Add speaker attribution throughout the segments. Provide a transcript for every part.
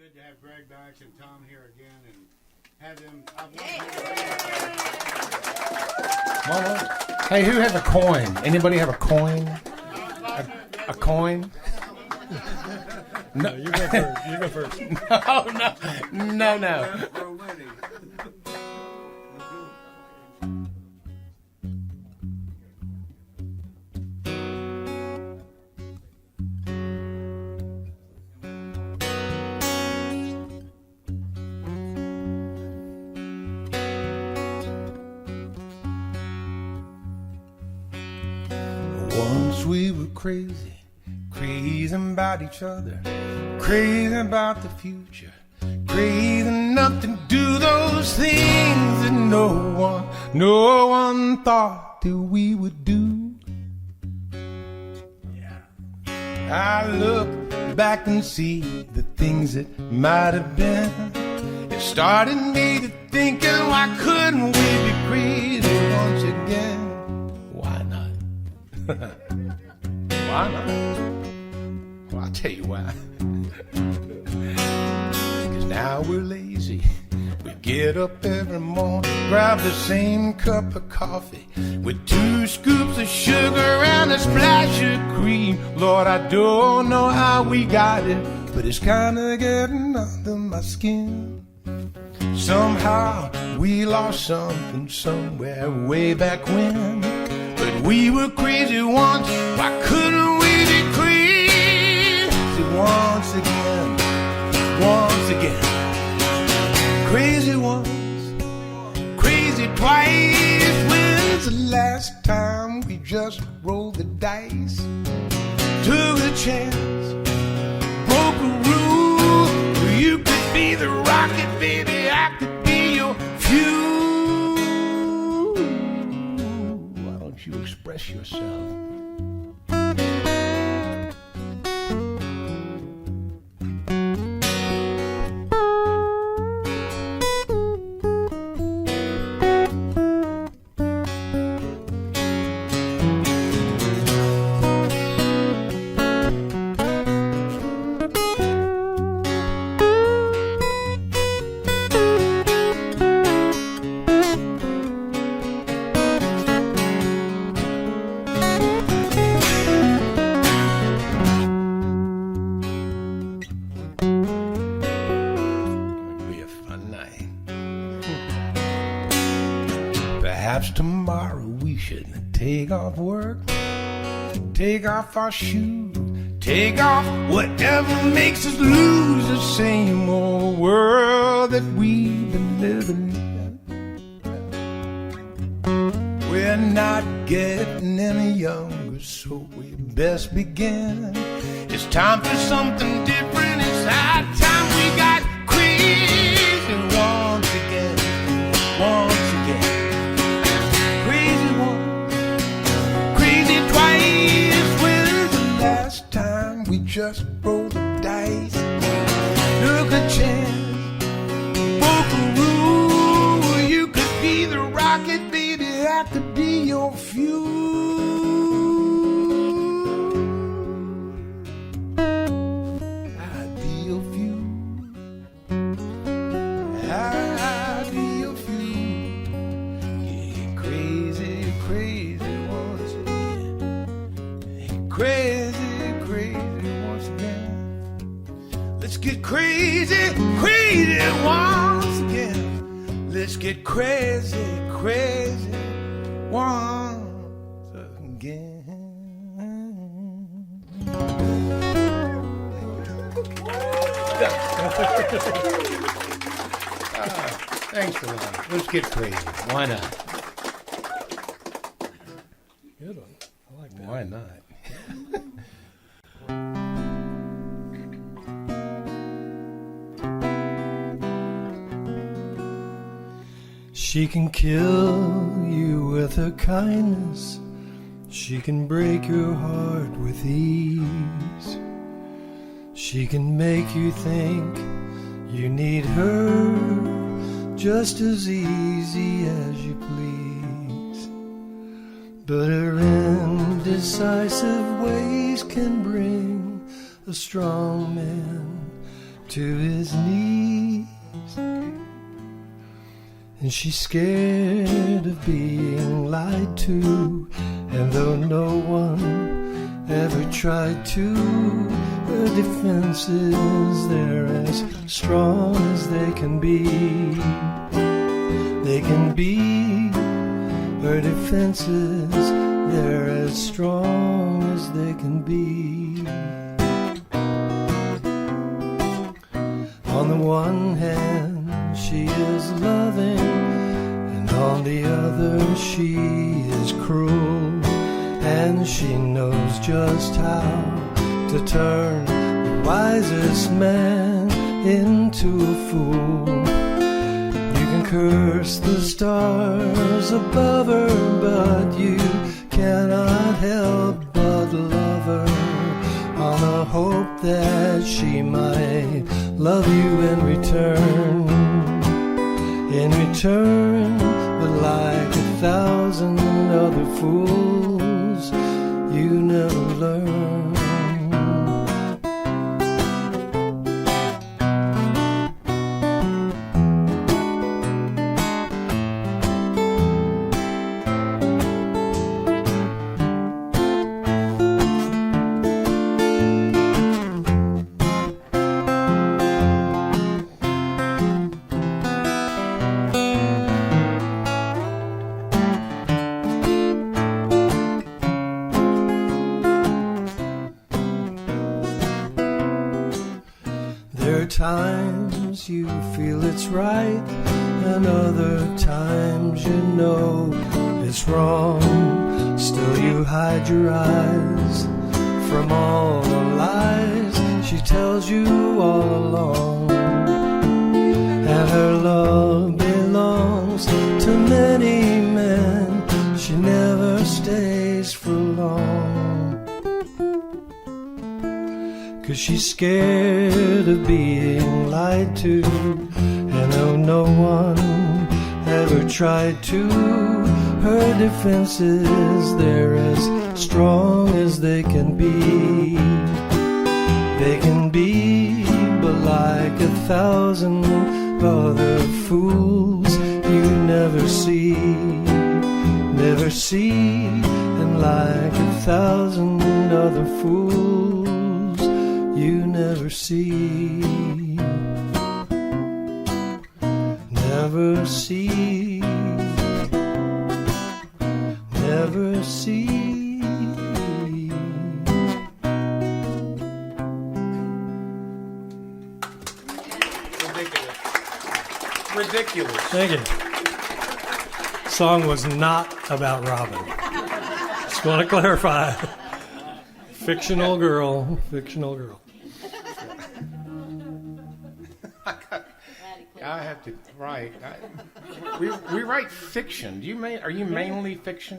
Speaker 1: good to have Greg back and Tom here again and have them.
Speaker 2: Hey, who has a coin? Anybody have a coin? A coin?
Speaker 3: No, you go first. You go first.
Speaker 2: No. Once we were crazy about each other, crazy about the future, crazy enough to do those things that no one thought that we would do. I look back and see the things that might have been. It started me to thinking, why couldn't we be crazy once again? Why not? Why not? Well, I'll tell you why. Because now we're lazy. We get up every morning, grab the same cup of coffee with 2 scoops of sugar and a splash of cream. Lord, I don't know how we got it, but it's kinda getting under my skin. Somehow we lost something somewhere way back when. But we were crazy once, why couldn't we be crazy once again? Once again. Crazy once, crazy twice. When's the last time we just rolled the dice? Took a chance, broke a rule. You could be the rocket, baby, I could be your fuel. Why don't you express yourself? Perhaps tomorrow we should take off work, take off our shoes, take off whatever makes us lose the same old world that we've been living in. We're not getting any younger, so we best begin. It's time for something different. It's our time. We got crazy once again, once again. We just rolled the dice, took a chance, broke a rule. You could be the rocket, baby, I could be your fuel. I'd be your fuel. I'd be your fuel. Get crazy, crazy once again. Crazy. Let's get crazy, crazy once again. Let's get crazy, crazy once again. Thanks for that. Let's get crazy. Why not?
Speaker 3: Good one. I like that.
Speaker 2: Why not? She can kill you with her kindness. She can break your heart with ease. She can make you think you need her just as easy as you please. But her indecisive ways can bring a strong man
Speaker 4: to his knees. And she's scared of being lied to, and though no one ever tried to, her defenses, they're as strong as they can be. They can be. Her defenses, they're as strong as they can be. On the one hand, she is loving, and on the other she is cruel, and she knows just how to turn the wisest man into a fool. You can curse the stars above her, but you cannot help but love her, on the hope that she might love you in return. In return, but like 1,000 other fools, you never learn. Times you feel it's right, and other times you know it's wrong. Still you hide your eyes from all the lies she tells you all along. And her love belongs to many men, she never stays for long. 'Cause she's scared of being lied to, and though no one ever tried to, her defenses, they're as strong as they can be. They can be, but like 1,000 other fools you never see. Never see, and like 1,000 other fools you never see. Never see. Never see.
Speaker 2: Ridiculous.
Speaker 3: Thank you. Song was not about Robin. Just want to clarify. Fictional girl. Fictional girl.
Speaker 2: I have to write. We write fiction. Are you mainly fiction?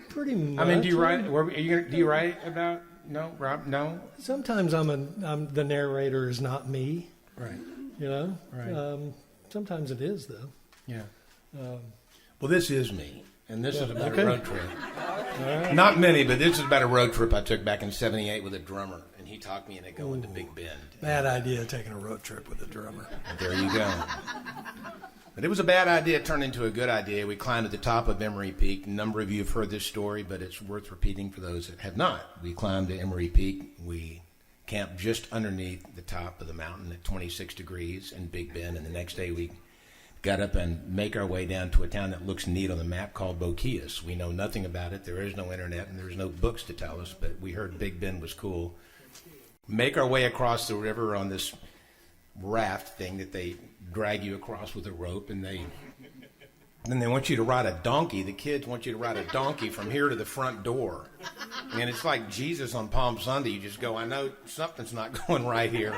Speaker 3: Pretty much.
Speaker 2: I mean, do you write? Do you write about? No, Rob. No.
Speaker 3: Sometimes I'm the narrator is not me.
Speaker 2: Right.
Speaker 3: You know.
Speaker 2: Right.
Speaker 3: Sometimes it is though.
Speaker 2: Yeah. Well, this is me, and this is about
Speaker 3: okay.
Speaker 2: a road trip.
Speaker 3: Right.
Speaker 2: Not many, but this is about a road trip I took back in '78 with a drummer, and he talked me into going to Big Bend.
Speaker 3: Bad idea taking a road trip with a drummer.
Speaker 2: There you go. But it was a bad idea. It turned into a good idea. We climbed to the top of Emery Peak. A number of you have heard this story, but it's worth repeating for those that have not. We climbed to Emery Peak. We camped just underneath the top of the mountain at 26 degrees in Big Bend, and the next day we got up and make our way down to a town that looks neat on the map called Boquillas. We know nothing about it. There is no internet, and there's no books to tell us, but we heard Big Bend was cool. Make our way across the river on this raft thing that they drag you across with a rope, and they want you to ride a donkey. The kids want you to ride a donkey from here to the front door. And it's like Jesus on Palm Sunday. You just go, I know something's not going right here.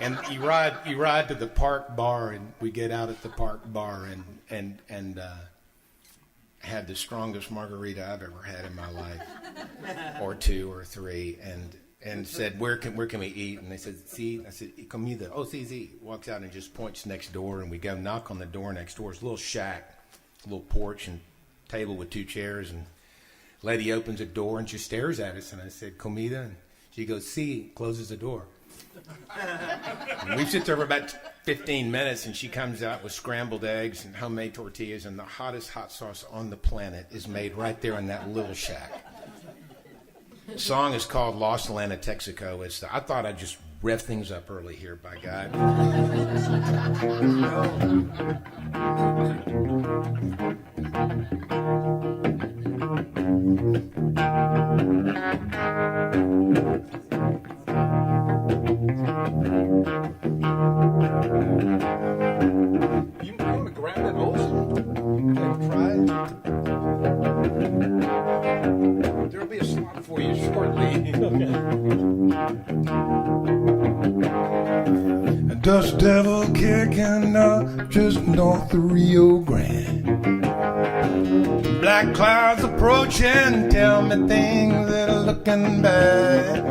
Speaker 2: And you ride to the park bar, and we get out at the park bar and had the strongest margarita I've ever had in my life, or two or three, and said, where can we eat? And they said, see, I said, comida. Oh, see. Walks out and just points next door, and we go knock on the door next door. It's a little shack, a little porch and table with two chairs, and lady opens a door and she stares at us, and I said, comida, and she goes, see, closes the door. And we sit there for about 15 minutes, and she comes out with scrambled eggs and homemade tortillas, and the hottest hot sauce on the planet is made right there in that little shack. The song is called Lost Land of Texaco. I thought I'd just rev things up early here, by God. You want to grab that Olsen? Try it. There'll be a slot for you shortly.
Speaker 4: Dust devil kicking up just north of Rio Grande. Black clouds approaching, tell me things that are looking bad.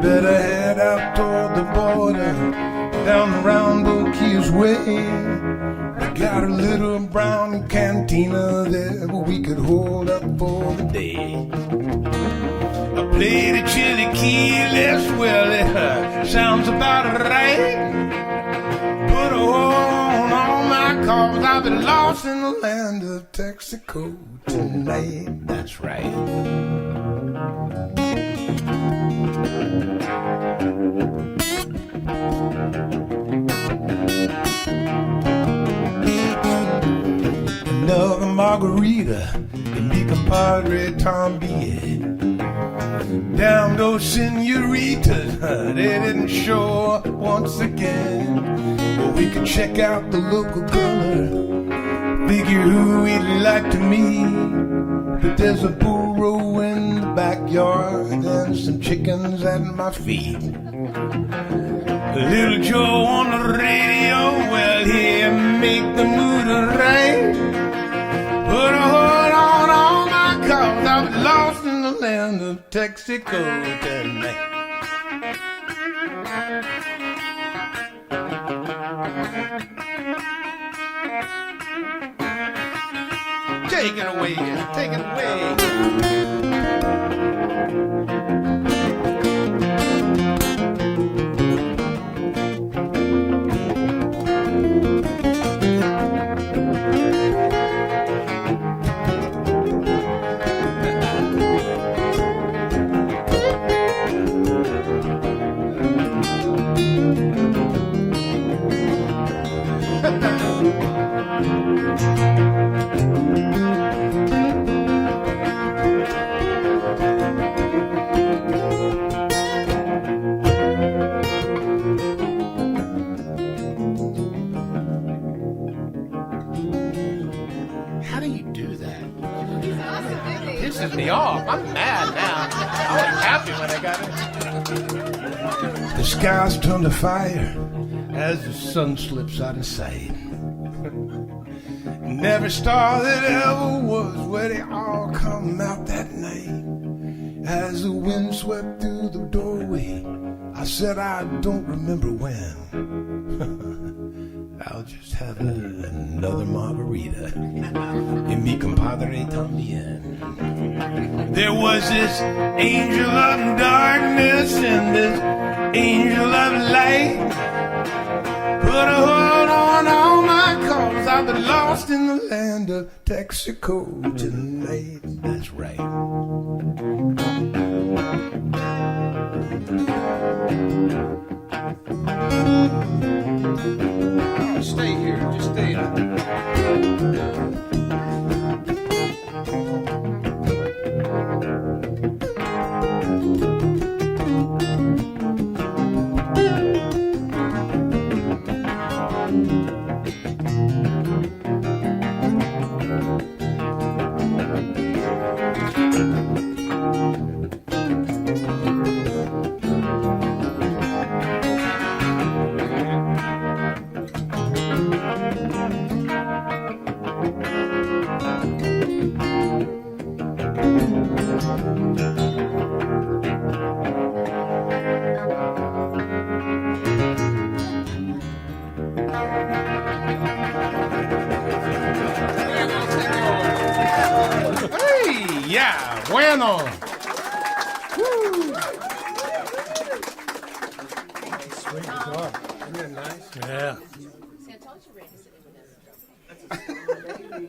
Speaker 4: Better head out toward the border, down around Boke's way. We got a little brown cantina there where we could hold up for the day. I played a chili keyless, well it sounds about right. Put a hold on all my cars, I'll be lost in the land of Texaco tonight.
Speaker 2: That's right.
Speaker 4: Another margarita and me compadre Tom B. Damn those senoritas, they didn't show up once again. Well, we could check out the local color, figure who we'd like to meet. But there's a bull row in the backyard and some chickens at my feet. Little Joe on the radio, well, he'll make the mood right. Put a hold on all my cars, I'll be lost in the land of Texaco tonight.
Speaker 2: Take it away, take it away. How do you do that? Pisses me off. I'm mad now. I was happy when I got it.
Speaker 4: The skies turn to fire as the sun slips out of sight. And every star that ever was, where they all come out that night. As the wind swept through the doorway, I said I don't remember when. I'll just have another margarita and mi compadre también. There was this angel of darkness and this angel of light. Put a hold on all my cars, I'll be lost in the land of Texaco tonight.
Speaker 2: That's right. Stay here, just stay here. Bueno.
Speaker 3: Yeah.
Speaker 5: See, I told you Randy said it would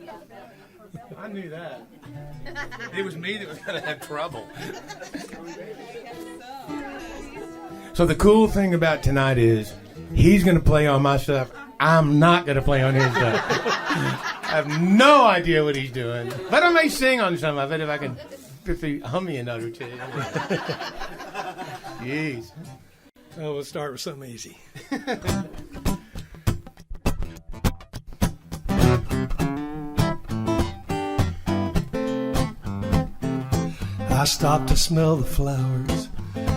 Speaker 5: have.
Speaker 2: I knew that. It was me that was going to have trouble. So the cool thing about tonight is he's going to play on my stuff. I'm not going to play on his stuff. I have no idea what he's doing. But I may sing on some of it if he hum me a note or two. Jeez.
Speaker 3: So we'll start with something easy. I stopped to smell the flowers,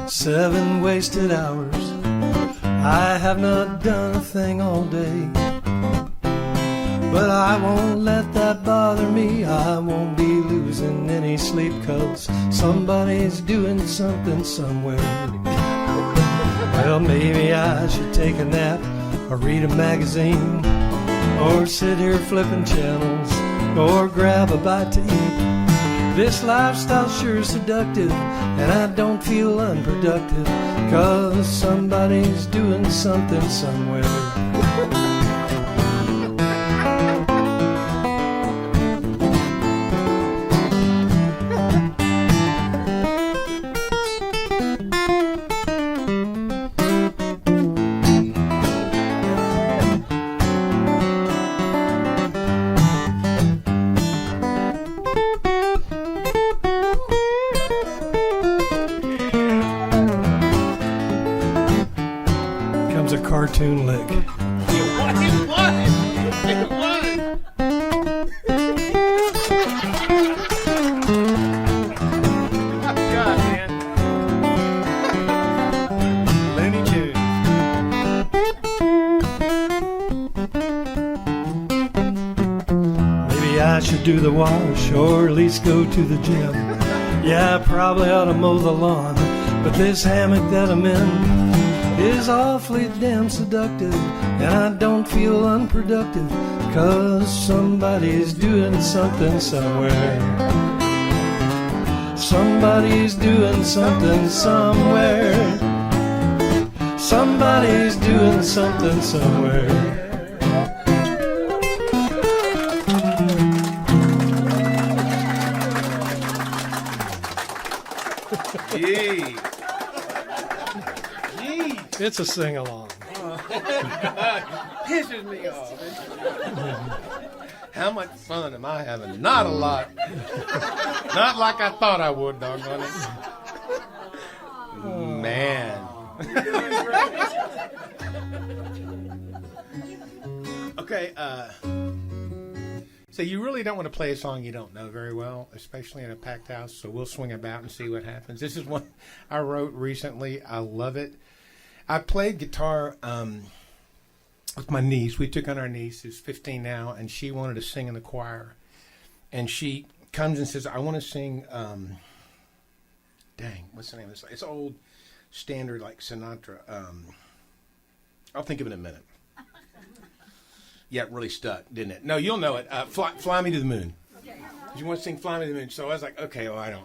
Speaker 3: 7 wasted hours. I have not done a thing all day, but I won't let that bother me. I won't be losing any sleep, 'cause somebody's doing something somewhere. Well, maybe I should take a nap or read a magazine, or sit here flipping channels, or grab a bite to eat. This lifestyle's sure seductive, and I don't feel unproductive, 'cause somebody's doing something somewhere. A cartoon lick.
Speaker 2: It was. God, man. Looney Tunes.
Speaker 3: Maybe I should do the wash, or at least go to the gym. Yeah, I probably ought to mow the lawn, but this hammock that I'm in is awfully damn seductive, and I don't feel unproductive, 'cause somebody's doing something somewhere. Somebody's doing something somewhere. Somebody's doing something somewhere.
Speaker 2: Gee.
Speaker 3: It's a sing-along.
Speaker 2: Pisses me off. How much fun am I having? Not a lot. Not like I thought I would, doggone it. Man. Okay, so you really don't want to play a song you don't know very well, especially in a packed house, so we'll swing about and see what happens. This is one I wrote recently. I love it. I played guitar with my niece. We took on our niece, who's 15 now, and she wanted to sing in the choir. And she comes and says, I want to sing, what's the name of this? It's old standard like Sinatra. I'll think of it in a minute. Yeah, it really stuck, didn't it? No, you'll know it. Fly Me to the Moon. Okay. You want to sing Fly Me to the Moon? So I was like, okay, well, I'm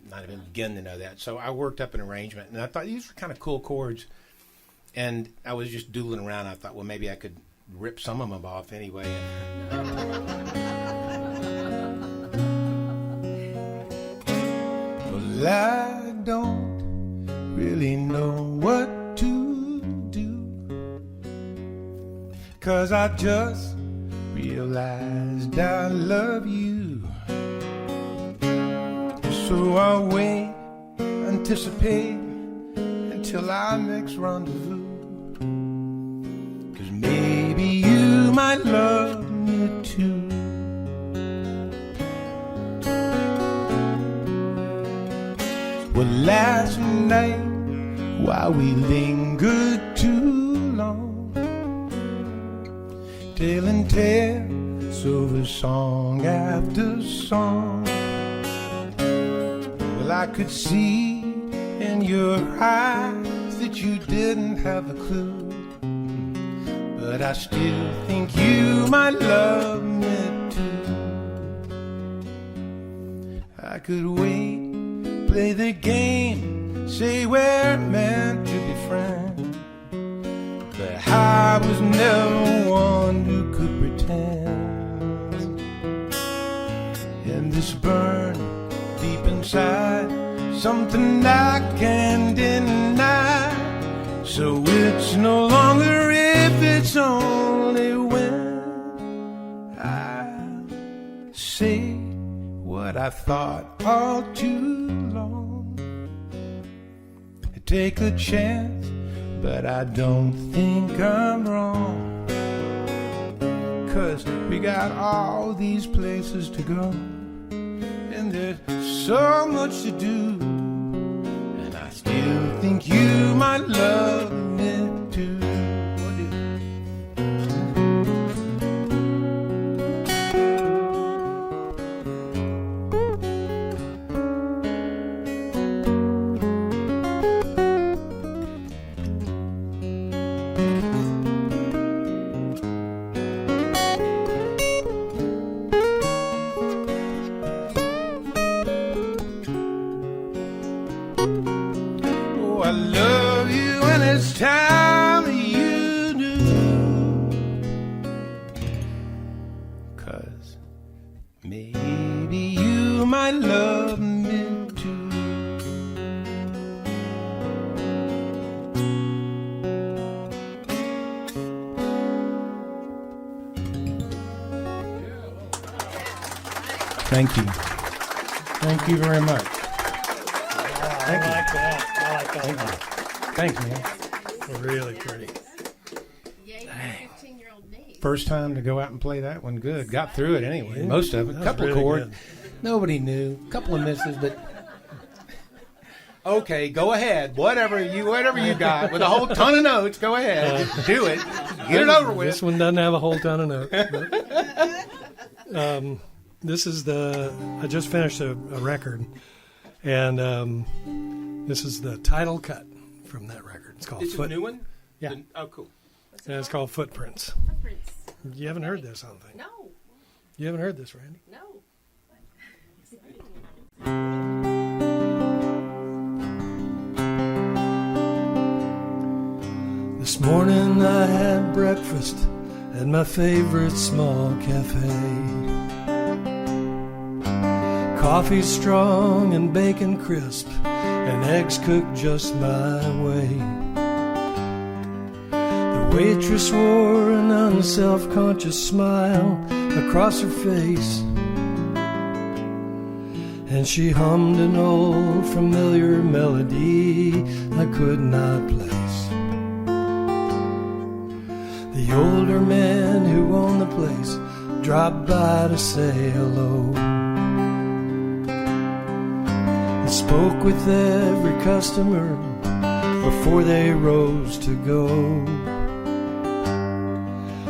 Speaker 2: not even beginning to know that. So I worked up an arrangement, and I thought these were kind of cool chords. And I was just doodling around. I thought, well, maybe I could rip some of them off anyway. Well, I don't really know what to do, 'cause I just realized I love you. So I'll wait, anticipate until our next rendezvous, 'cause maybe you might love me too. Well, last night, while we lingered too long, telling tales over song after song, well, I could see in your eyes that you didn't have a clue, but I still think you might love me too. I could wait, play the game, say we're meant to be friends, but how I was never one who could pretend. And this burn deep inside, something I can't deny. So it's no longer if, it's only when I say what I thought all too long. I take a chance, but I don't think I'm wrong. 'Cause we got all these places to go, and there's so much to do. And I still think you might love me too. What is Oh, I love you and it's time you do. 'Cause maybe you might love me too. Thank you. Thank you very much. Thank you.
Speaker 3: I like that.
Speaker 2: Thanks, man.
Speaker 3: Really pretty.
Speaker 5: Yay, 15-year-old Nate.
Speaker 2: First time to go out and play that one. Good. Got through it anyway. Most of it.
Speaker 3: That was
Speaker 2: Couple
Speaker 3: really
Speaker 2: chords.
Speaker 3: good.
Speaker 2: Nobody knew. Couple of misses, but okay. Go ahead. Whatever you got with a whole ton of notes. Go ahead. Do it. Get it over with.
Speaker 3: This one doesn't have a whole ton of notes. But, this is I just finished a record, and this is the title cut from that record. It's called
Speaker 2: It's a new one.
Speaker 3: Yeah.
Speaker 2: Oh, cool.
Speaker 3: And it's called Footprints.
Speaker 5: Footprints.
Speaker 3: You haven't heard this, I don't think.
Speaker 5: No,
Speaker 3: You haven't heard this, Randy?
Speaker 5: no.
Speaker 4: This morning I had breakfast at my favorite small cafe. Coffee strong and bacon crisp, and eggs cooked just my way. The waitress wore an unself-conscious smile across her face, and she hummed an old familiar melody I could not place. The older man who owned the place dropped by to say hello. He spoke with every customer before they rose to go.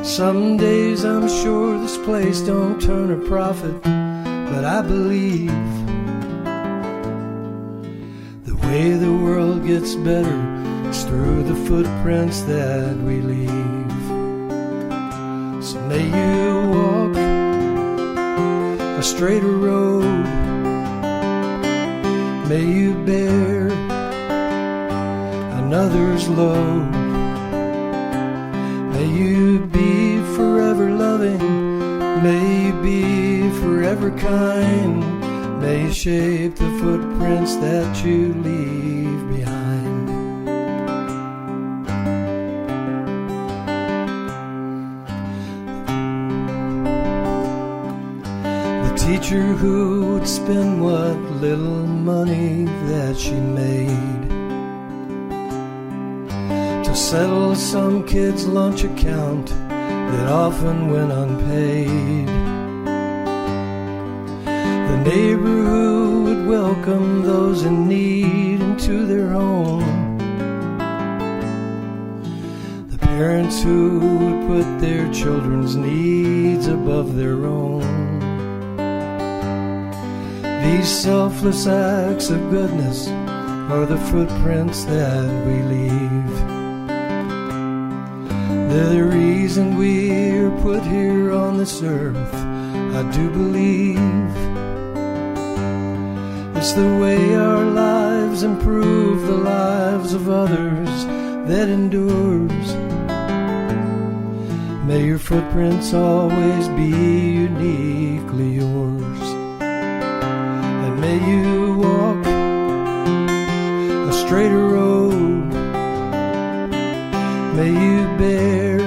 Speaker 4: Some days I'm sure this place don't turn a profit, but I believe the way the world gets better is through the footprints that we leave. So may you walk a straighter road, may you bear another's load, may you be forever loving, may you be forever kind, may you shape the footprints that you leave behind. The teacher who would spend what little money that she made to settle some kid's lunch account that often went unpaid. The neighbor who would welcome those in need into their home. The parents who would put their children's needs above their own. These selfless acts of goodness are the footprints that we leave. They're the reason we're put here on this earth, I do believe. It's the way our lives improve the lives of others that endures. May your footprints always be uniquely yours. And may you walk a straighter road. May you bear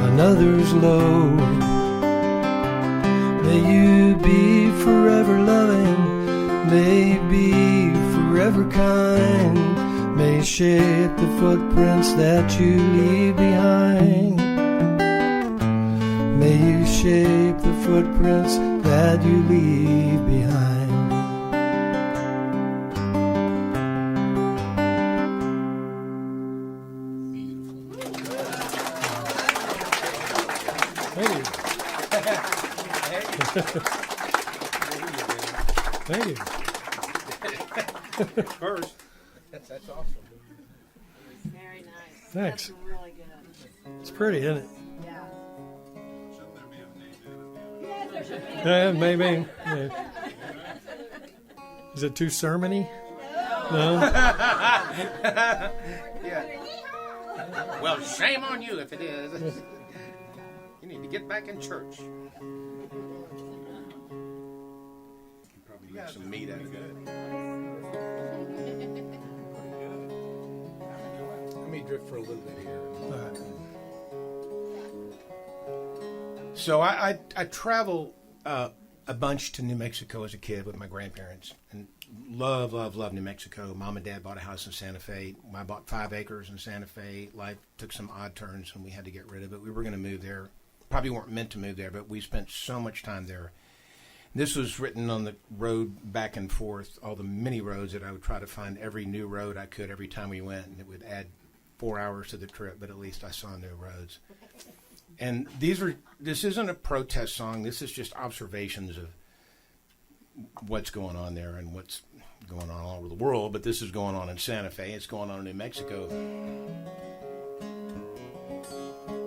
Speaker 4: another's load. May you be forever loving. May be forever kind. May shape the footprints that you leave behind. May you shape the footprints that you leave behind.
Speaker 3: Thank you. Thank you.
Speaker 2: First. That's awesome.
Speaker 5: Very nice.
Speaker 3: Thanks.
Speaker 5: That's really good.
Speaker 3: It's pretty, isn't it?
Speaker 5: Yeah.
Speaker 3: Yeah, maybe. Yeah. Is it too sermony? No.
Speaker 2: Yeah. Well, shame on you if it is. You need to get back in church. Probably make some meat out of it. Let me drift for a little bit here. So I travel a bunch to New Mexico as a kid with my grandparents, and love New Mexico. Mom and Dad bought a house in Santa Fe. I bought 5 acres in Santa Fe. Life took some odd turns, and we had to get rid of it. We were going to move there. Probably weren't meant to move there, but we spent so much time there. This was written on the road back and forth, all the mini roads that I would try to find every new road I could every time we went, and it would add 4 hours to the trip, but at least I saw new roads. And this isn't a protest song. This is just observations of what's going on there and what's going on all over the world. But this is going on in Santa Fe. It's going on in New Mexico.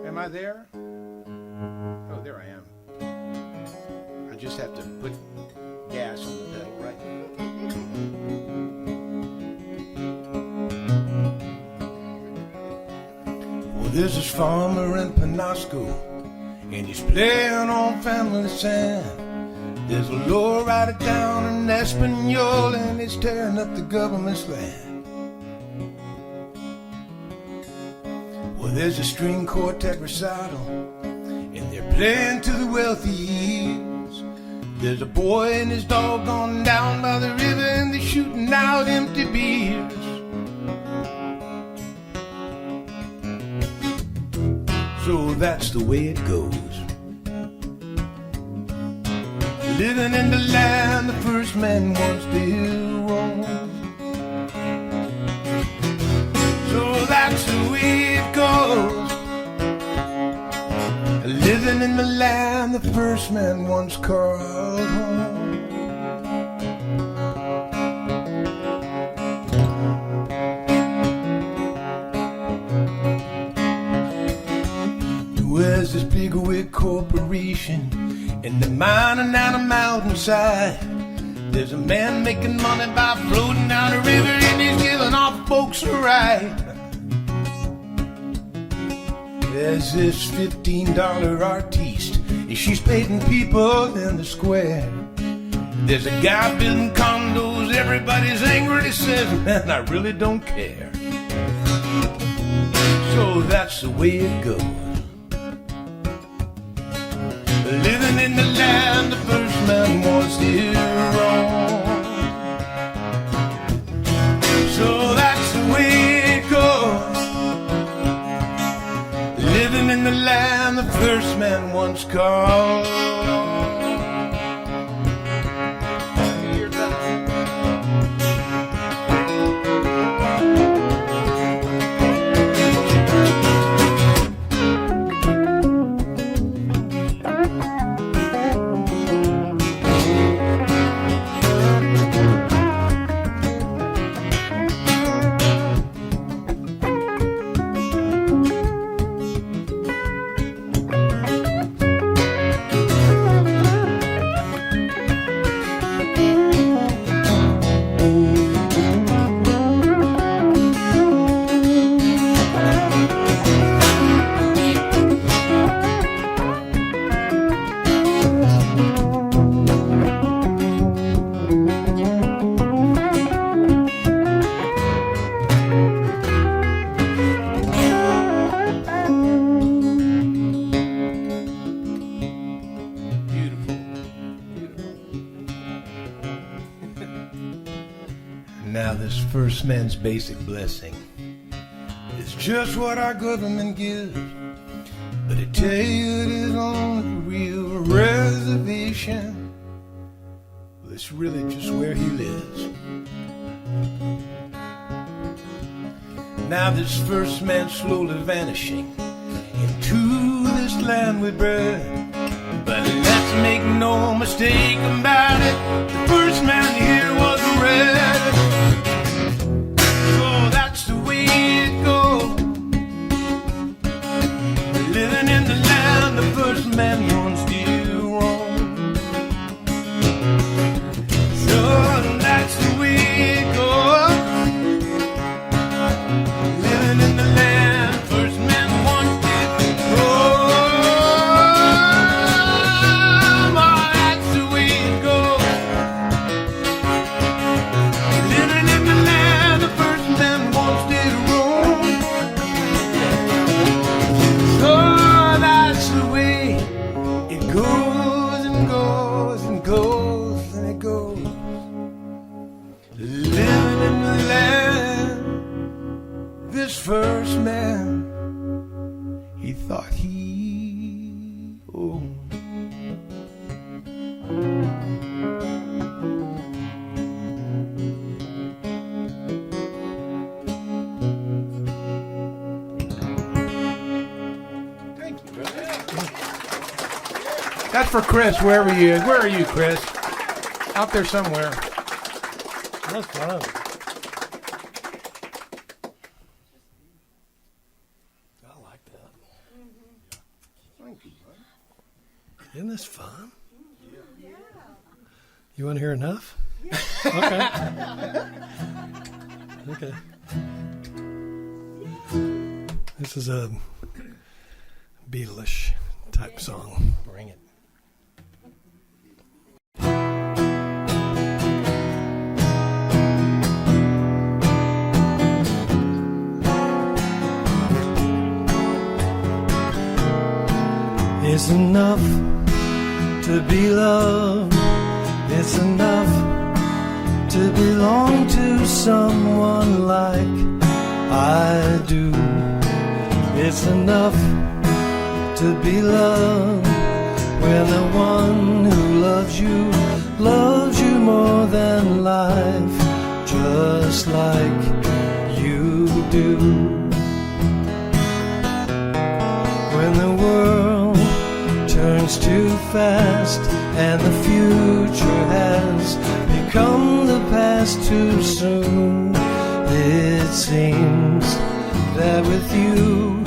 Speaker 2: Am I there? Oh, there I am. I just have to put gas on the pedal right now. There's this farmer in Penasco, and he's playing on family sand. There's a lowrider down in Espanol, and he's tearing up the government's land. Well, there's a string quartet recital, and they're playing to the wealthy ears. There's a boy and his dog gone down by the river, and they're shooting out empty beers. So that's the way it goes. Living in the land the first man once did roam. So that's the way it goes. Living in the land the first man once called home. There's this big wig corporation in the mining down a mountainside. There's a man making money by floating down the river, and he's giving off folks a ride. There's this $15 artiste, and she's painting people in the square. There's a guy building condos, everybody's angry, he says, man, I really don't care. So that's the way it goes. Living in the land the first man was here wrong. So that's the way it goes. Living in the land the first man once called. this first man's basic blessing is just what our government gives. But I tell you, it is on a real reservation. Well, it's really just where he lives. Now this first man slowly vanishing into this land we bred. But let's make no mistake about it, the first man here was a red. So that's the way it goes, living in the land the first man once did roam. So that's the way it goes, living in the land the first man once did roam. Oh, that's the way it goes, living in the land the first man once did roam. So that's the way it goes and goes and goes and it goes, living in the land this first man he thought he owned. Thank you, brother. That's for Chris, wherever he is. Where are you, Chris? Out there somewhere.
Speaker 3: That's fun. I like that.
Speaker 2: Thank you, bud.
Speaker 3: Isn't this fun? You want to hear enough? Okay. Okay. This is a Beatles type song. Bring it. It's enough to be loved. It's enough to belong to someone like I do. It's enough to be loved when the one who loves you more than life, just like you do. When the world turns too fast and the future has become the past too soon, it seems that with you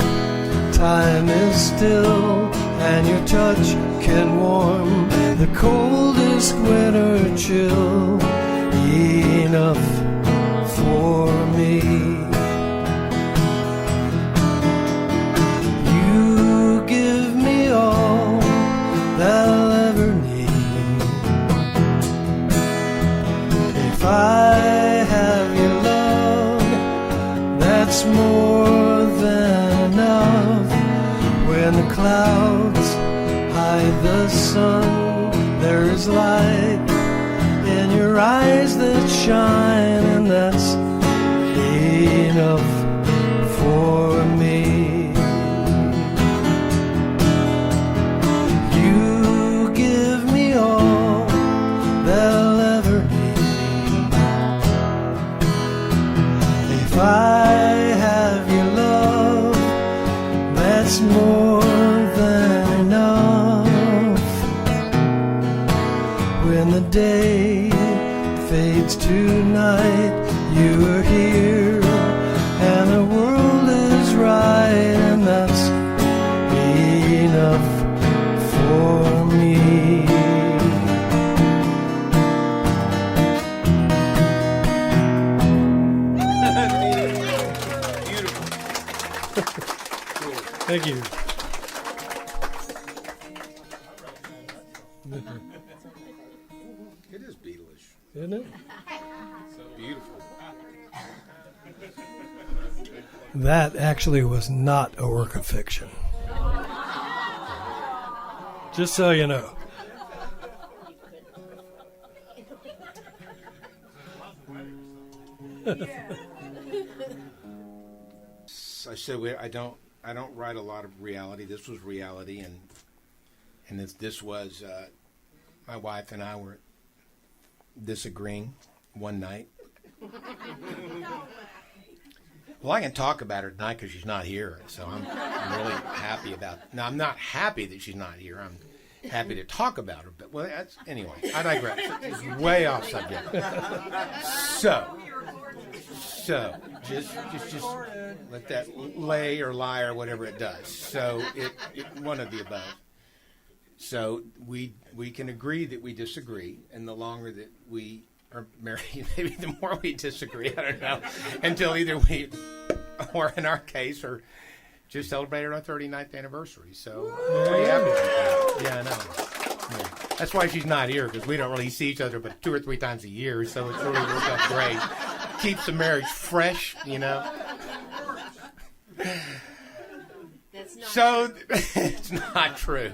Speaker 3: time is still and your touch can warm the coldest winter chill. Enough for me. You give me all that I'll ever need. If I have your love, that's more than enough. When the clouds hide the sun, there is light in your eyes that shine, and that's enough for me. You give me all that I'll ever need. If I have your love, that's more than enough. When the day fades to night, you are here and the world is right, and that's enough for me.
Speaker 2: Beautiful.
Speaker 3: Thank you.
Speaker 2: It is Beatles.
Speaker 3: Isn't it?
Speaker 2: Beautiful.
Speaker 3: That actually was not a work of fiction. Just so you know.
Speaker 2: I said I don't write a lot of reality. This was reality, and this was my wife and I were disagreeing one night. Well, I can talk about her tonight because she's not here, so I'm really happy about it. Now, I'm not happy that she's not here. I'm happy to talk about her, but anyway, I digress. It's way off subject. So just let that lay or lie or whatever it does. So it one of the above. So we can agree that we disagree, and the longer that we are married, maybe the more we disagree. I don't know, until either we, or in our case, or just celebrated our 39th anniversary. So pretty happy about that. Yeah, I know. Yeah. That's why she's not here, because we don't really see each other but 2 or 3 times a year. So it's really worked out great. Keeps the marriage fresh, you know.
Speaker 5: That's not
Speaker 2: So it's not true.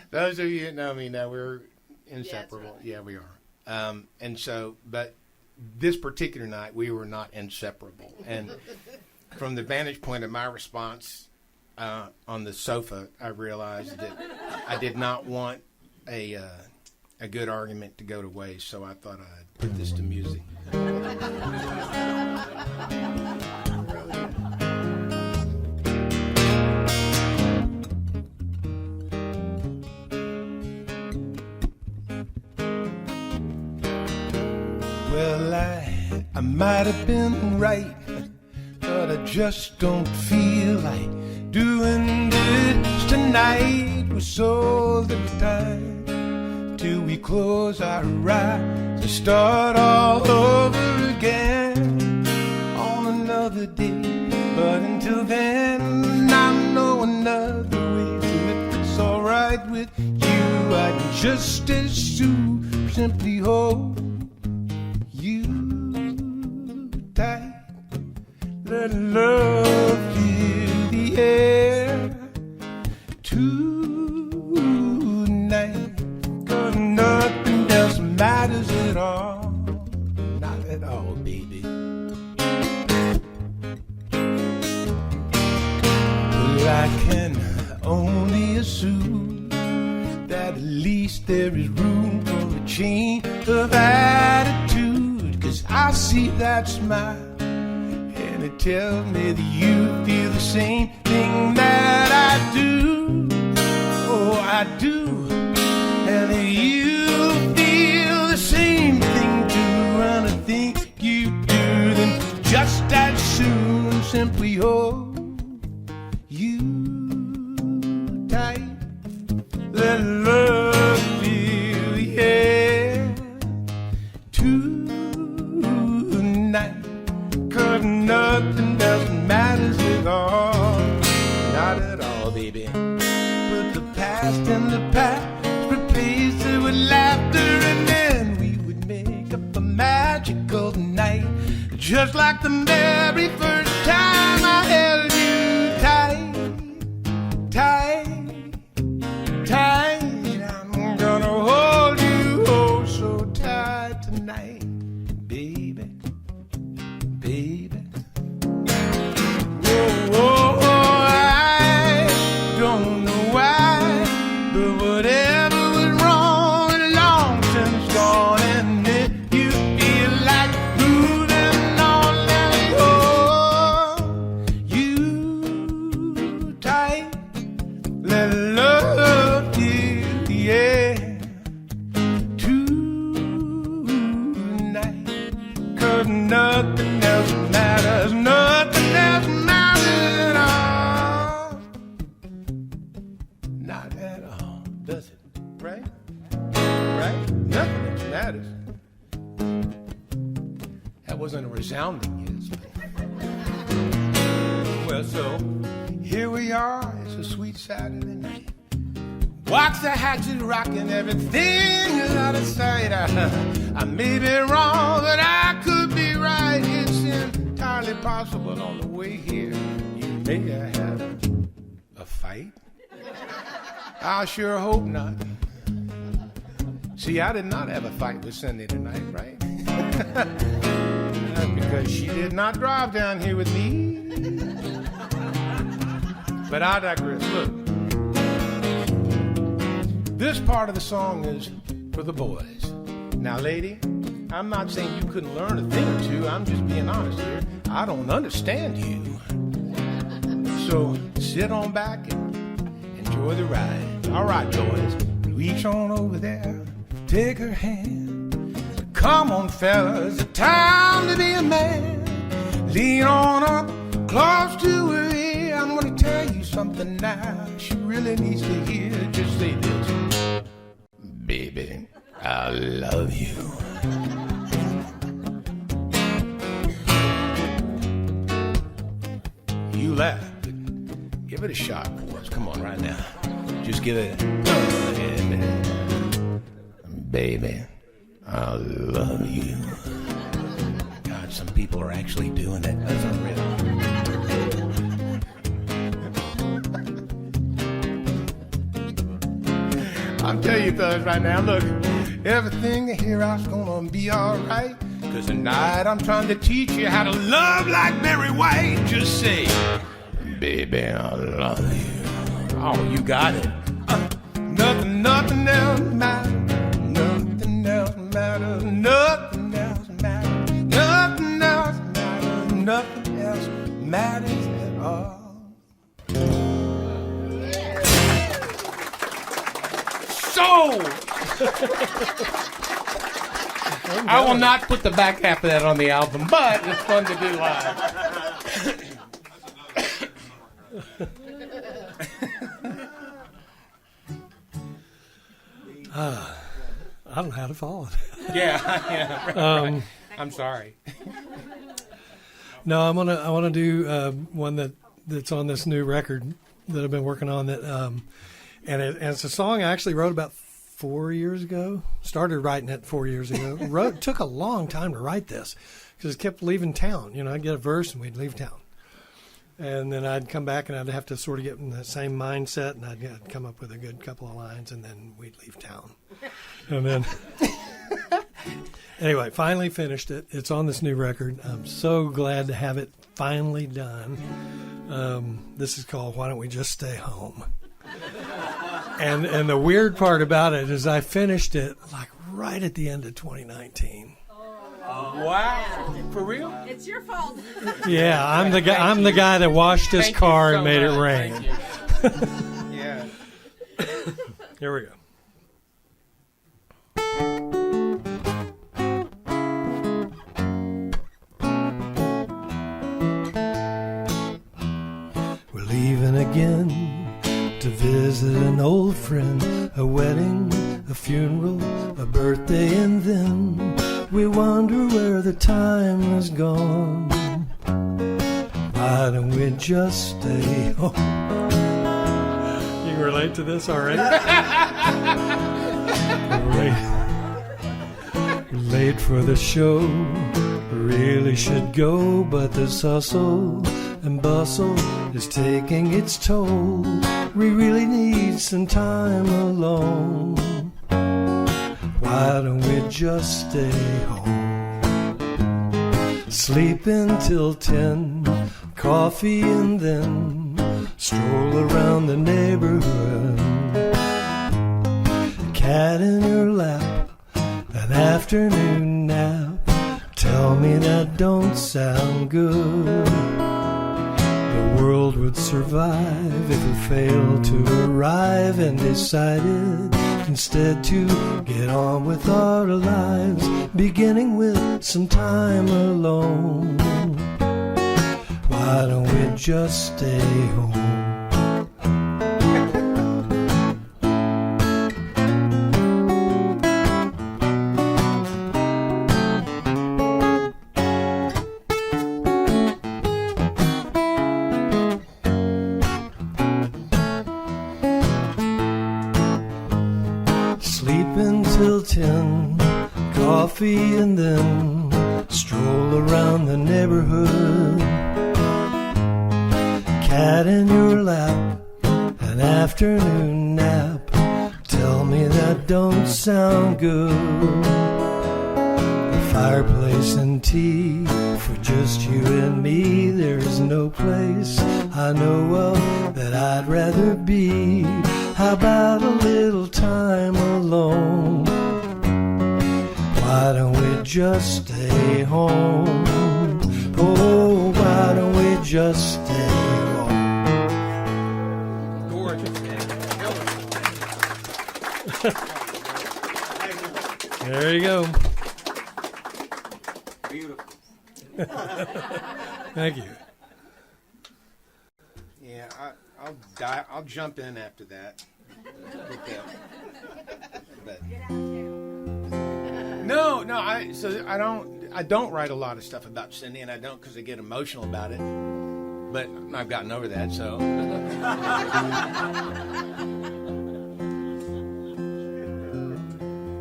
Speaker 2: Those of you that know me know we're inseparable.
Speaker 5: right.
Speaker 2: Yeah, we are. And so, but this particular night, we were not inseparable. And from the vantage point of my response on the sofa, I realized that I did not want a good argument to go to waste. So I thought I'd put this to music.
Speaker 3: Well, I might have been right, but I just don't feel like doing this tonight. With so little time till we close our eyes and start all over again on another day. But until then, I know another way. So if it's alright with you, I'd just as soon simply hold you tight. Let love fill the air tonight. 'Cause nothing else matters at all. Not at all, baby. Well, I can only assume that at least there is room for a change of attitude. 'Cause I see that smile, and it tells me that you feel the same thing that I do. Oh, I do. And if you feel the same thing too, and I think you do, then just as soon simply hold you tight. Let love fill the air tonight. 'Cause nothing else matters at all. Not at all, baby. Put the past in the past, replace it with laughter, and then we would make up a magical night. Just like the very first time I held you tight, tight, tight. I'm gonna hold you oh so tight tonight, baby, baby. Whoa, whoa, whoa, I don't know why, but whatever was wrong is long since gone, and if you feel like moving on, let me hold you tight. Let love fill the air tonight. 'Cause nothing else matters, nothing else matters at all. Not at all, does it? Right? Right? Nothing else matters. That wasn't a resounding yes, but... Well, so here we are. It's a sweet Saturday night. Waxahachie rocking, everything is out of sight. I may be wrong, but I could be right. It's entirely possible on the way here you may have had a fight. I sure hope not. See, I did not have a fight with Cindy tonight, right? That'd be
Speaker 2: because she did not drive down here with me. But I digress. Look, this part of the song is for the boys. Now, lady, I'm not saying you couldn't learn a thing or two. I'm just being honest here. I don't understand you. So sit on back and enjoy the ride. All right, boys, reach on over there, take her hand. Come on, fellas, it's time to be a man. Lean on up close to her ear. I'm gonna tell you something now. She really needs to hear. Just say this, baby, I love you. You laugh, but give it a shot, boys. Come on, right now. Just give it a baby, I love you. God, some people are actually doing it. That's unreal. I'll tell you, fellas, right now, look, everything here out's gonna be alright. Cause tonight I'm trying to teach you how to love like Barry White. Just say, baby, I love you. Oh, you got it. Nothing else matters. Nothing else matters. Nothing else matters. Nothing else matters. Nothing else matters at all. So, I will not put the back half of that on the album, but it's fun to do live.
Speaker 3: I don't know how to follow it.
Speaker 2: Yeah, right. I'm sorry.
Speaker 3: No, I want to do one that's on this new record that I've been working on. That and it's a song I actually wrote about 4 years ago. Started writing it 4 years ago. Took a long time to write this because it kept leaving town. You know, I'd get a verse and we'd leave town, and then I'd come back and I'd have to sort of get in the same mindset, and I'd come up with a good couple of lines, and then we'd leave town, and then. Anyway, finally finished it. It's on this new record. I'm so glad to have it finally done. This is called Why Don't We Just Stay Home? And the weird part about it is I finished it like right at the end of 2019.
Speaker 2: Wow. For real?
Speaker 5: It's your fault.
Speaker 3: Yeah, I'm the guy that washed his car and made it rain.
Speaker 2: Yeah.
Speaker 3: Here we go. Leaving again to visit an old friend, a wedding, a funeral, a birthday, and then we wonder where the time has gone. Why don't we just stay home? You can relate to this already? We're late for the show, really should go, but this hustle and bustle is taking its toll. We really need some time alone. Why don't we just stay home? Sleep until 10, coffee, and then stroll around the neighborhood. Cat in your lap, an afternoon nap. Tell me that don't sound good. The world would survive if we failed to arrive and decided instead to get on with our lives, beginning with some time alone. Why don't we just stay home? Till 10, coffee, and then stroll around the neighborhood. Cat in your lap, an afternoon nap. Tell me that don't sound good. If fireplace and tea for just you and me. There's no place I know of that I'd rather be. How about a little time alone? Why don't we just stay home? Oh, why don't we just stay home? There you go.
Speaker 1: Beautiful.
Speaker 3: Thank you.
Speaker 2: Yeah, I'll jump in after that. But no, I don't write a lot of stuff about Cindy, and I don't because I get emotional about it. But I've gotten over that, so.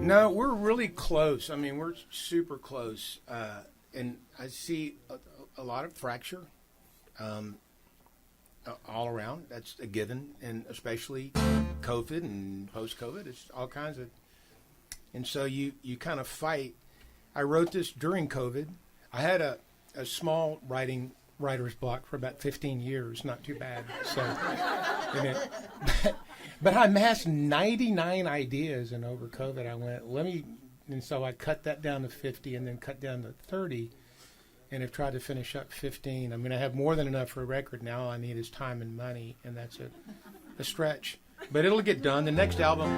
Speaker 2: No, we're really close. I mean, we're super close, and I see a lot of fracture all around. That's a given, and especially COVID and post-COVID. It's all kinds of, and so you kind of fight. I wrote this during COVID. I had a small writer's block for about 15 years. Not too bad. So, but I amassed 99 ideas, and over COVID I went, and so I cut that down to 50 and then cut down to 30, and have tried to finish up 15. I mean, I have more than enough for a record now. All I need is time and money, and that's a stretch. But it'll get done. The next album.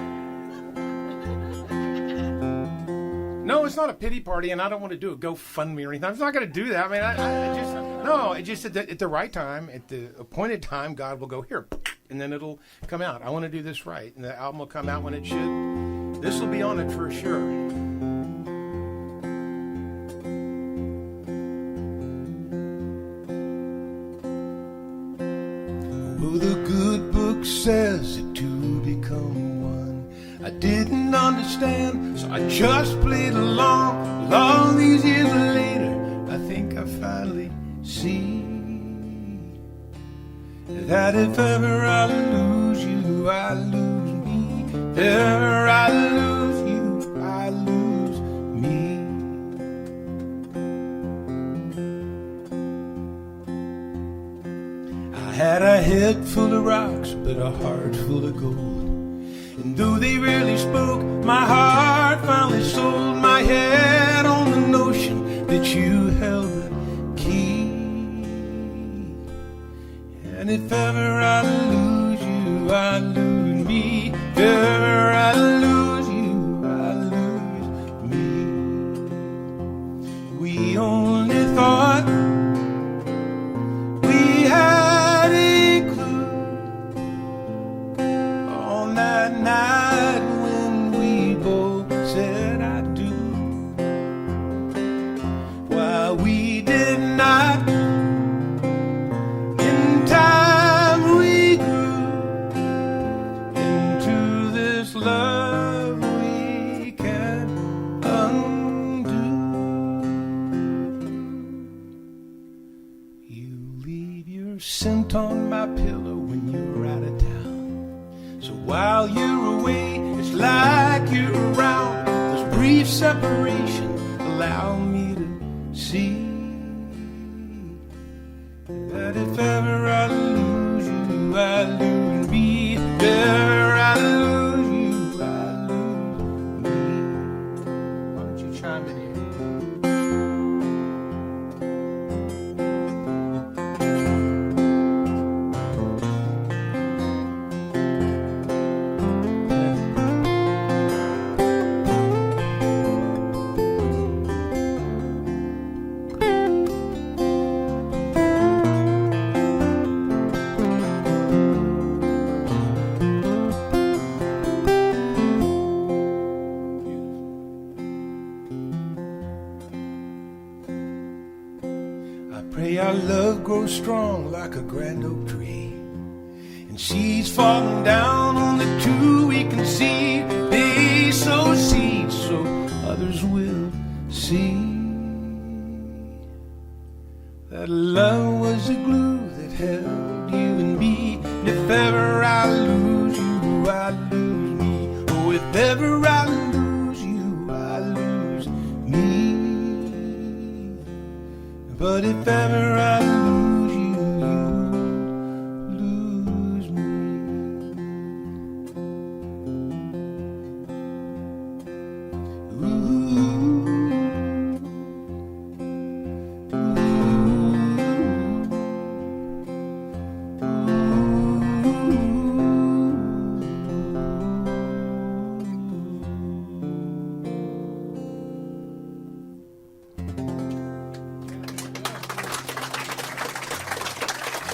Speaker 2: No, it's not a pity party, and I don't want to do a GoFundMe or anything. I'm not going to do that. I mean, it just at the right time, at the appointed time, God will go here, and then it'll come out. I want to do this right, and the album will come out when it should. This will be on it for sure. Well, the good book says that two become one. I didn't understand, so I just played along. All these years later, I think I finally see that if ever I lose you, I lose me. If ever I lose you, I lose me. I had a head full of rocks, but a heart full of gold. And though they rarely spoke, my heart finally sold my head on the notion that you held the key. And if ever I lose you, I lose me. If ever I lose you, I lose me. We only thought we had a clue on that night when we both said I do. While we did not, in time we grew into this love we can't undo. You leave your scent on my pillow when you're out of town. So while you're away, it's like you're around. This brief separation allow me to see that if ever I lose you, I lose me. If ever I lose you, I lose me. Why don't you chime in here? Pray our love grows strong like a grand oak tree, and seeds falling down on the two we can see. They sow seeds so others will see that love was the glue that held you and me. If ever I lose you, I lose me. Oh, if ever I lose you, I lose me. But if ever I lose you, you lose me.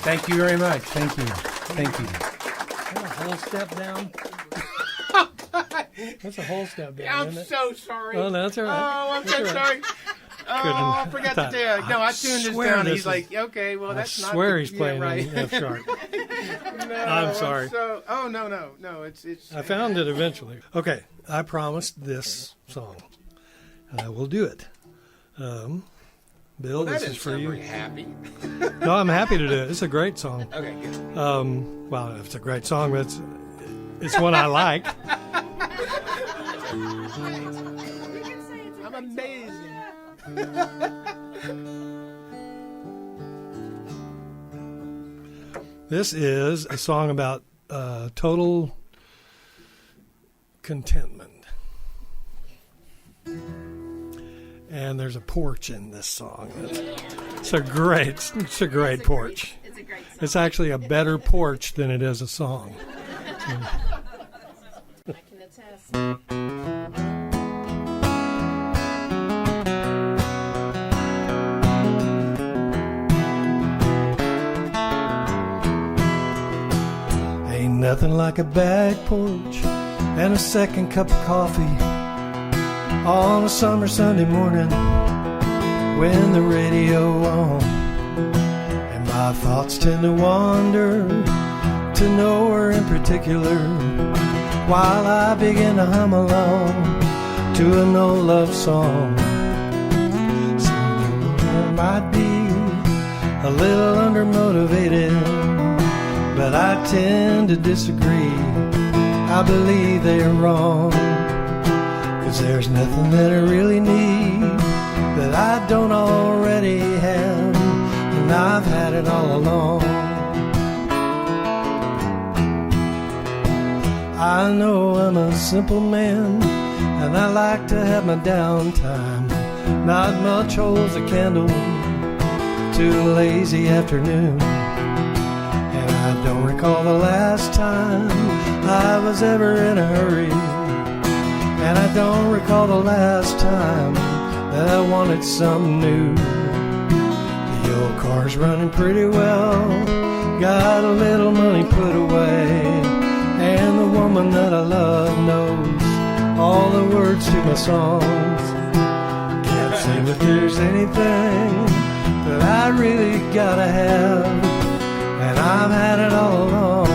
Speaker 2: Thank you very much. Thank you. Thank you.
Speaker 3: That's a whole step down. That's a whole step down.
Speaker 2: I'm
Speaker 3: isn't it?
Speaker 2: so sorry.
Speaker 3: Oh, no, that's all right.
Speaker 2: Oh, I'm
Speaker 3: That's
Speaker 2: so
Speaker 3: all right.
Speaker 2: sorry. Oh, I forgot to tell you. No, I tuned this
Speaker 3: swear
Speaker 2: down.
Speaker 3: this
Speaker 2: He's
Speaker 3: is-
Speaker 2: like, okay, well,
Speaker 3: I
Speaker 2: that's not.
Speaker 3: swear
Speaker 2: the,
Speaker 3: he's playing
Speaker 2: right.
Speaker 3: on F sharp.
Speaker 2: No,
Speaker 3: I'm sorry.
Speaker 2: Oh no. It's.
Speaker 3: I found it eventually. Okay, I promised this song, and I will do it. Bill,
Speaker 2: That
Speaker 3: this
Speaker 2: didn't
Speaker 3: is for
Speaker 2: sound
Speaker 3: you.
Speaker 2: very happy.
Speaker 3: No, I'm happy to do it. It's a great song.
Speaker 2: Okay, good.
Speaker 3: Well, if it's a great song, it's one I like.
Speaker 2: I'm amazing.
Speaker 3: This is a song about total contentment. And there's a porch in this song. It's a great porch.
Speaker 5: It's a great song.
Speaker 3: It's actually a better porch than it is a song.
Speaker 5: I can attest.
Speaker 3: Ain't nothing like a back porch and a second cup of coffee on a summer Sunday morning when the radio on and my thoughts tend to wander to nowhere in particular while I begin to hum along to an old love song. Some people might be a little undermotivated, but I tend to disagree. I believe they're wrong, 'cause there's nothing that I really need that I don't already have, and I've had it all along. I know I'm a simple man, and I like to have my downtime. Not much holds a candle to a lazy afternoon. And I don't recall the last time I was ever in a hurry. And I don't recall the last time that I wanted something new. The old car's running pretty well, got a little money put away, and the woman that I love knows all the words to my songs. Can't say that there's anything that I really gotta have, and I've had it all along.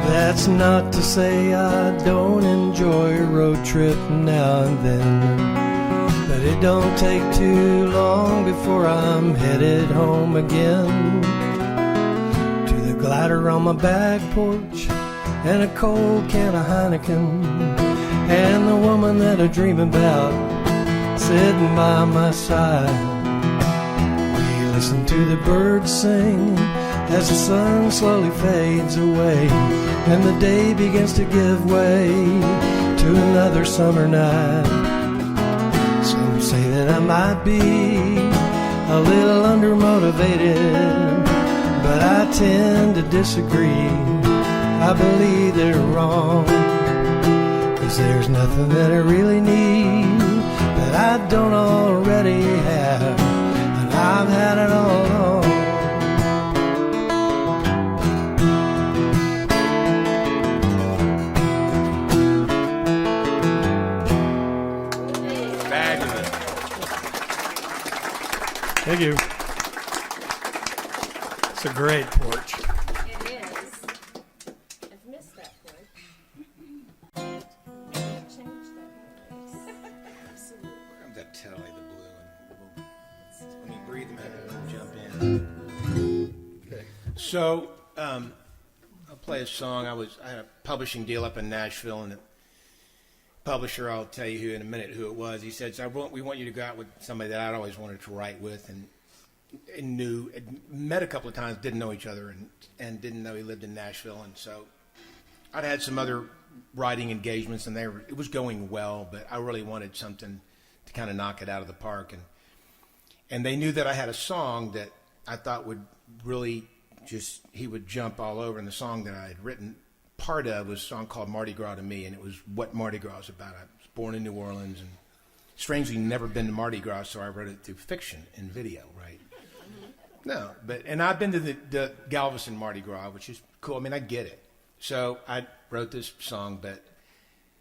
Speaker 3: That's not to say I don't enjoy a road trip now and then, but it don't take too long before I'm headed home again. To the glider on my back porch and a cold can of Heineken, and the woman that I dream about sitting by my side. We listen to the birds sing as the sun slowly fades away, and the day begins to give way to another summer night. Some say that I might be a little undermotivated, but I tend to disagree. I believe they're wrong, 'cause there's nothing that I really need that I don't already have, and I've had it all along.
Speaker 2: Fabulous.
Speaker 3: Thank you. It's a great porch.
Speaker 5: It is. I've missed that part. Change that voice. Absolutely.
Speaker 2: Grab that telly, the blue, and when you breathe them in, we'll jump in.
Speaker 3: Okay.
Speaker 2: So, I'll play a song. I had a publishing deal up in Nashville, and publisher, I'll tell you who in a minute who it was. He said, so we want you to go out with somebody that I'd always wanted to write with and knew, met a couple of times, didn't know each other, and didn't know he lived in Nashville. And so I'd had some other writing engagements, and it was going well, but I really wanted something to kind of knock it out of the park. And they knew that I had a song that I thought would really he would jump all over. And the song that I had written, part of, was a song called Mardi Gras to Me, and it was what Mardi Gras is about. I was born in New Orleans and strangely never been to Mardi Gras, so I wrote it through fiction and video, right? No, and I've been to the Galveston Mardi Gras, which is cool. I mean, I get it. So I wrote this song,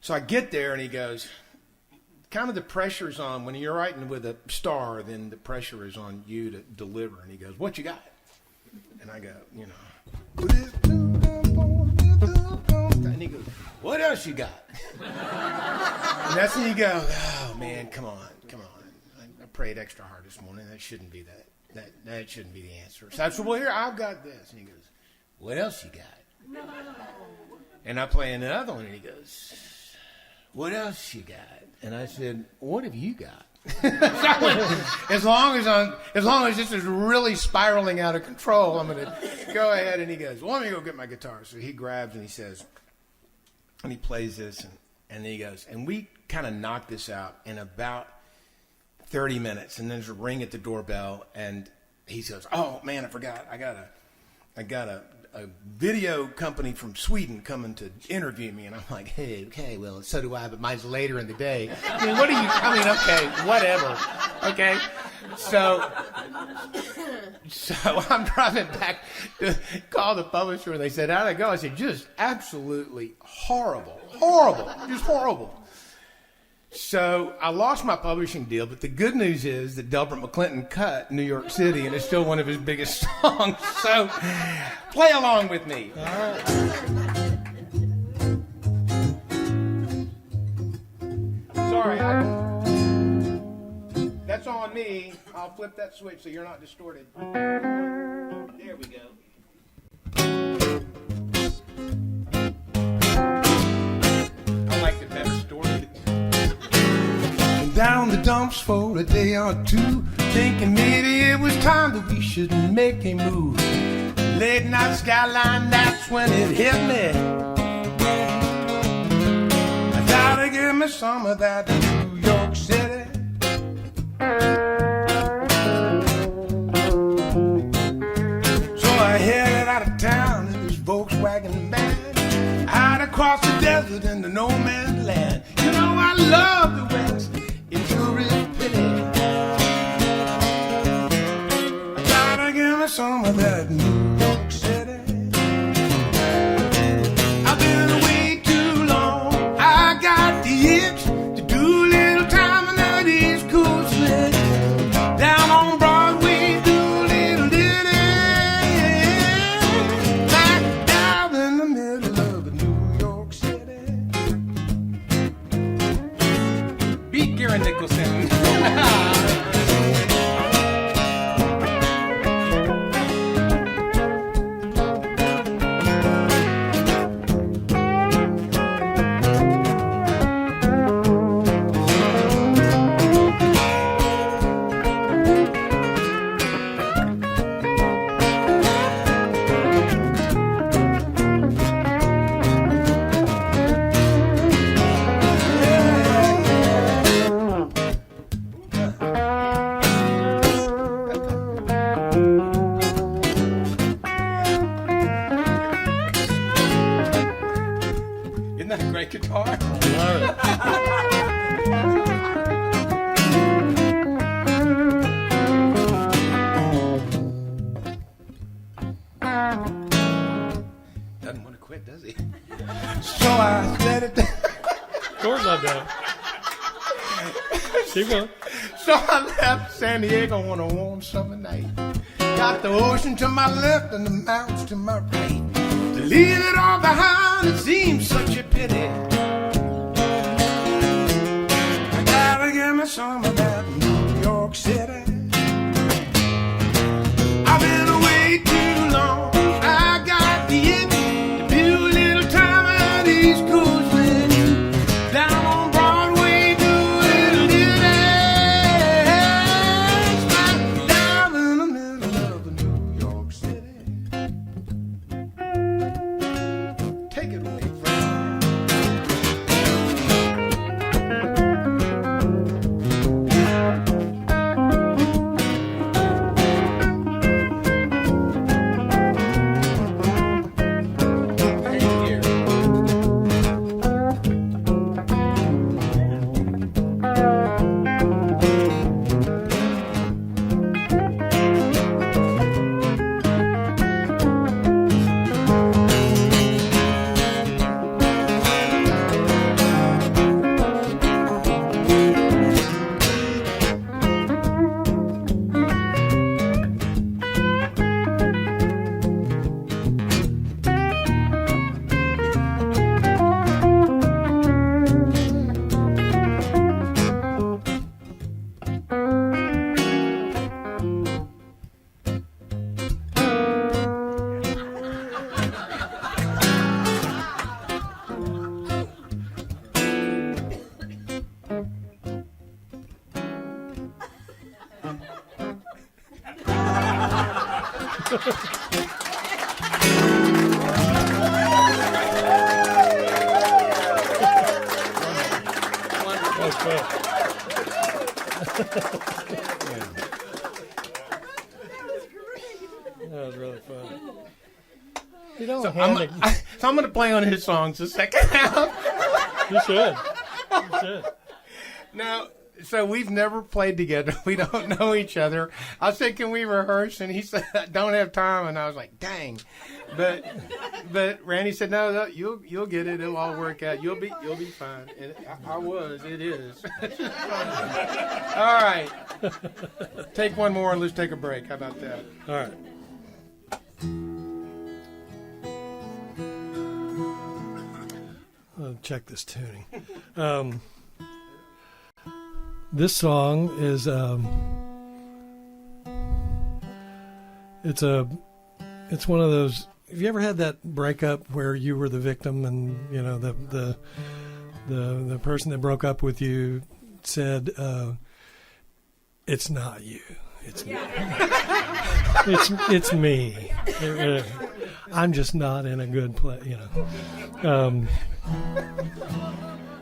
Speaker 2: so I get there, and he goes, kind of the pressure's on, when you're writing with a star, then the pressure is on you to deliver. And he goes, what you got? And I go, and he goes, what else you got? And that's when you go, oh man, come on. I prayed extra hard this morning. That shouldn't be that shouldn't be the answer. So I said, well, here, I've got this. And he goes, what else you got? No. And I play another one, and he goes, what else you got? And I said, what have you got? as long as this is really spiraling out of control, I'm going to go ahead. And he goes, well, let me go get my guitar. So he grabs and he says, and he plays this, and then he goes, and we kind of knocked this out in about 30 minutes. And then there's a ring at the doorbell, and he says, oh man, I forgot. I got a video company from Sweden coming to interview me. And I'm like, hey, okay, well, so do I, but mine's later in the day. I mean, okay, whatever. Okay. So I'm driving back to call the publisher, and they said, how'd it go? I said, just absolutely horrible, just horrible. So I lost my publishing deal, but the good news is that Delbert McClinton cut New York City, and it's still one of his biggest songs. So play along with me. All right. Sorry, that's on me. I'll flip that switch so you're not distorted. There we go. I like the better story.
Speaker 4: Down the dumps for a day or two, thinking maybe it was time that we should make a move. Late night skyline, that's when it hit me. I gotta give me some of that New York City. So I headed out of town in this Volkswagen van, out across the desert into no man's land. You know I love the West. It's a real pity. I gotta give me some of that New York City. I've been away too long. I got the itch to do a little time in that East Coast City. Down on Broadway, do a little ditty. Back down in the middle of New York City.
Speaker 2: Beat Gary Nicholson. Isn't that a great guitar? Doesn't want to quit, does he?
Speaker 4: So I said it.
Speaker 3: Of course I don't. Keep going.
Speaker 4: So I left San Diego on a warm summer night. Got the ocean to my left and the mountains to my right. To leave it all behind, it seems such a pity. I gotta give me some of that New York City. I've been away too long. I got the itch to do a little time at East Coast City. Down on Broadway.
Speaker 3: That was really fun. You don't
Speaker 2: So
Speaker 3: hand it.
Speaker 2: I'm going to play on his songs the second half.
Speaker 3: You should. You should.
Speaker 2: Now, so we've never played together. We don't know each other. I said, "Can we rehearse?" And he said, "I don't have time." And I was like, "Dang!" But Randy said, "No, you'll get it. It'll all work out. You'll be fine." And I was. It is. All right. Take one more and let's take a break. How about that?
Speaker 3: All right. I'll check this tuning. This song is it's one of those. Have you ever had that breakup where you were the victim and you know the person that broke up with you said it's not you, it's me. it's me. I'm just not in a good place, you know.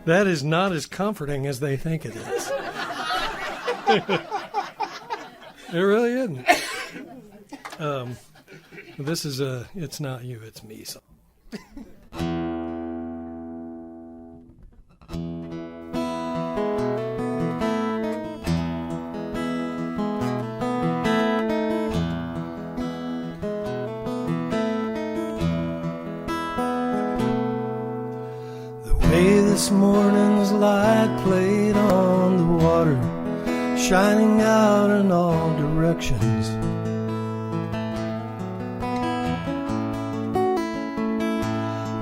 Speaker 3: That is not as comforting as they think it is. It really isn't. This is a "It's Not You, It's Me" song.
Speaker 4: This morning's light played on the water, shining out in all directions.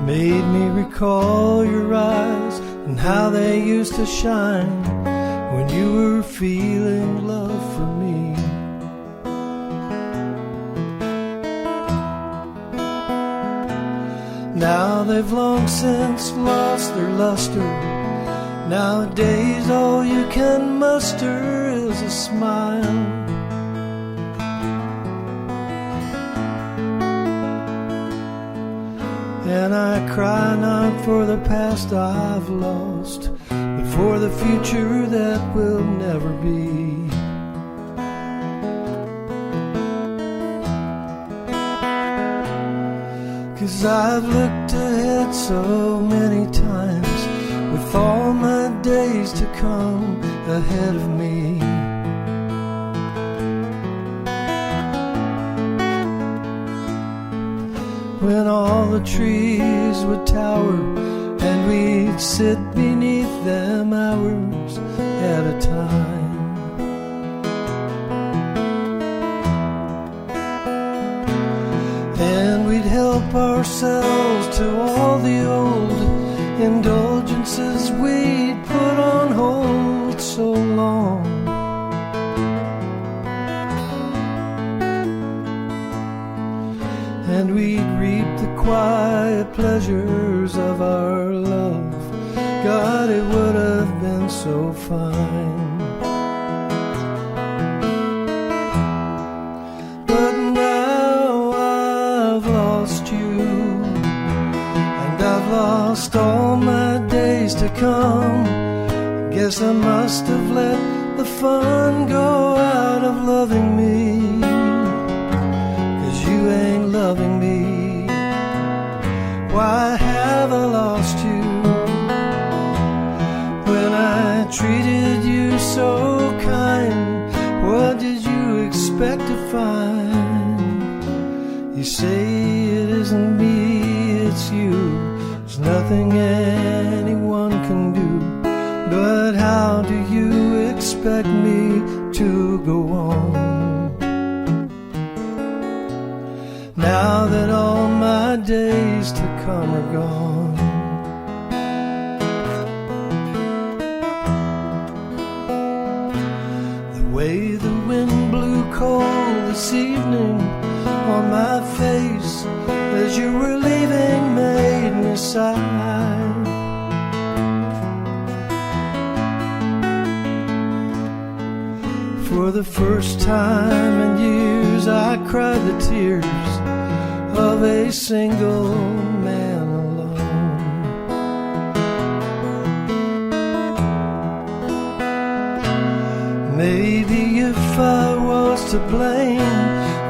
Speaker 4: Made me recall your eyes and how they used to shine when you were feeling love for me. Now they've long since lost their luster. Nowadays all you can muster is a smile. And I cry not for the past I've lost, but for the future that will never be. 'Cause I've looked ahead so many times, with all my days to come ahead of me. When all the trees would tower and we'd sit beneath them hours at a time. And we'd help ourselves to all the old indulgences we'd put on hold so long. And we'd reap the quiet pleasures of our love. God, it would have been so fine. But now I've lost you, and I've lost all my days to come. Guess I must have let the fun go out of loving me. 'Cause you ain't loving me. Why have I lost you when I treated you so kind? What did you expect to find? You say it isn't me, it's you. There's nothing anyone can do. But how do you expect me to go on? Now that all my days to come are gone. The way the wind blew cold this evening on my face as you were leaving made me sigh. For the first time in years I cried the tears of a single man alone. to blame,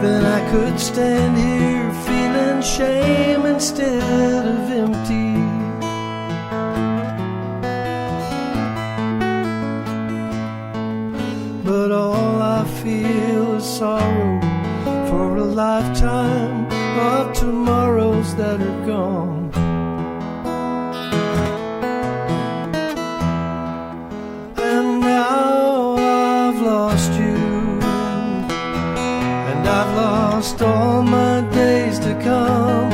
Speaker 4: then I could stand here feeling shame instead of empty. But all I feel is sorrow for a lifetime of tomorrows that are gone. And now I've lost you, and I've lost all my days to come.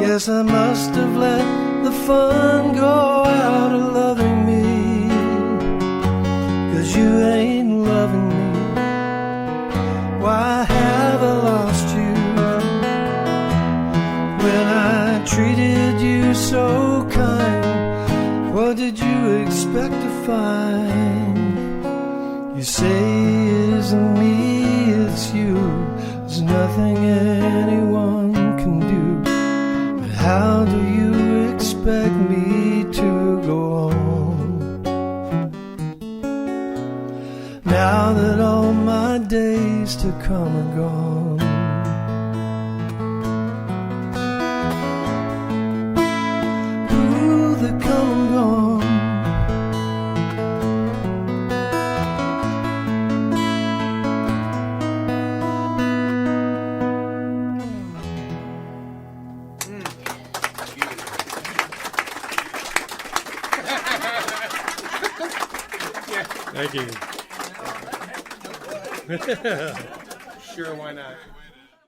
Speaker 4: Guess I must have let the fun go out of loving me, 'cause you ain't loving me. Why have I lost you when I treated you so kind? What did you expect to find? You say it isn't me, it's you. There's nothing anyone can do. But how do you expect me to go on now that all my days to come are gone? Ooh, they're come and gone.
Speaker 3: Thank you.
Speaker 2: Sure, why not?